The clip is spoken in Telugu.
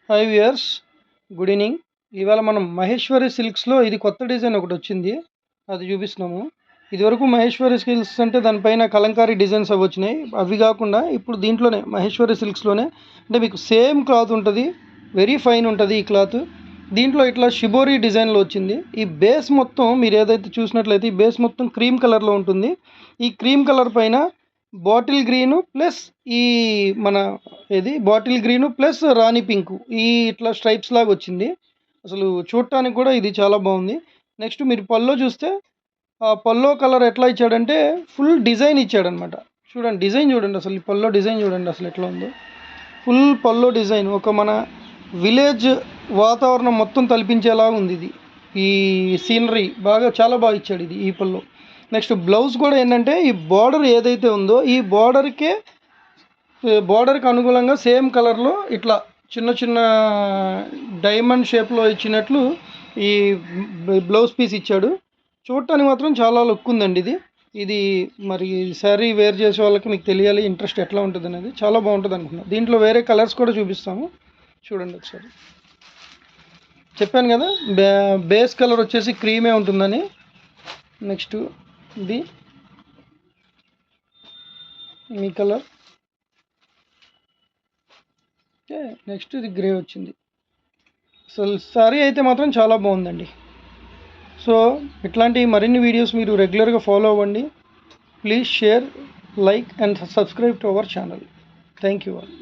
Hi viewers, good evening. ఇవాళ మనం మహేశ్వరి సిల్క్స్లో ఇది కొత్త డిజైన్ ఒకటి వచ్చింది, అది చూపిస్తున్నాము. ఇదివరకు మహేశ్వరి సిల్క్స్ అంటే దానిపైన కలంకారీ డిజైన్స్ అవి వచ్చినాయి. అవి కాకుండా ఇప్పుడు దీంట్లోనే మహేశ్వరి సిల్క్స్లోనే అంటే మీకు సేమ్ క్లాత్ ఉంటుంది, వెరీ ఫైన్ ఉంటుంది ఈ క్లాత్. దీంట్లో ఇట్లా షిబోరీ డిజైన్లో వచ్చింది. ఈ బేస్ మొత్తం మీరు ఏదైతే చూసినట్లయితే ఈ బేస్ మొత్తం క్రీమ్ కలర్లో ఉంటుంది. ఈ క్రీమ్ కలర్ పైన బాటిల్ గ్రీను ప్లస్ ఈ మన బాటిల్ గ్రీను ప్లస్ రాణి పింకు ఈ ఇట్లా స్ట్రైప్స్ లాగా వచ్చింది. అసలు చూడటానికి కూడా ఇది చాలా బాగుంది. నెక్స్ట్ మీరు పల్లో చూస్తే ఆ పల్లో కలర్ ఎట్లా ఇచ్చాడంటే ఫుల్ డిజైన్ ఇచ్చాడనమాట. చూడండి డిజైన్ చూడండి, అసలు ఈ పల్లో డిజైన్ చూడండి అసలు ఎట్లా ఉందో. ఫుల్ పల్లో డిజైన్ ఒక మన విలేజ్ వాతావరణం మొత్తం తలపించేలాగా ఉంది ఇది. ఈ సీనరీ చాలా బాగా ఇచ్చాడు ఇది ఈ పల్లో. నెక్స్ట్ బ్లౌజ్ కూడా ఏంటంటే ఈ బార్డర్ ఏదైతే ఉందో ఈ బార్డర్కి అనుగుణంగా సేమ్ కలర్లో ఇట్లా చిన్న చిన్న డైమండ్ షేప్లో ఇచ్చినట్లు ఈ బ్లౌజ్ పీస్ ఇచ్చాడు. చూడటానికి మాత్రం చాలా లుక్ ఉందండి ఇది. ఇది మరి శారీ వేర్ చేసే వాళ్ళకి మీకు తెలియాలి ఇంట్రెస్ట్ ఎట్లా ఉంటుంది అనేది. చాలా బాగుంటుంది అనుకున్నాను. దీంట్లో వేరే కలర్స్ కూడా చూపిస్తాము, చూడండి ఒకసారి. చెప్పాను కదా బేస్ కలర్ వచ్చేసి క్రీమే ఉంటుందని. నెక్స్ట్ ఇది మీ కలర్, ఓకే. నెక్స్ట్ ఇది గ్రే వచ్చింది. అసలు సారీ అయితే మాత్రం చాలా బాగుందండి. సో ఇట్లాంటి మరిన్ని వీడియోస్ మీరు రెగ్యులర్గా ఫాలో అవ్వండి. Please share, like and subscribe to our channel. Thank you all.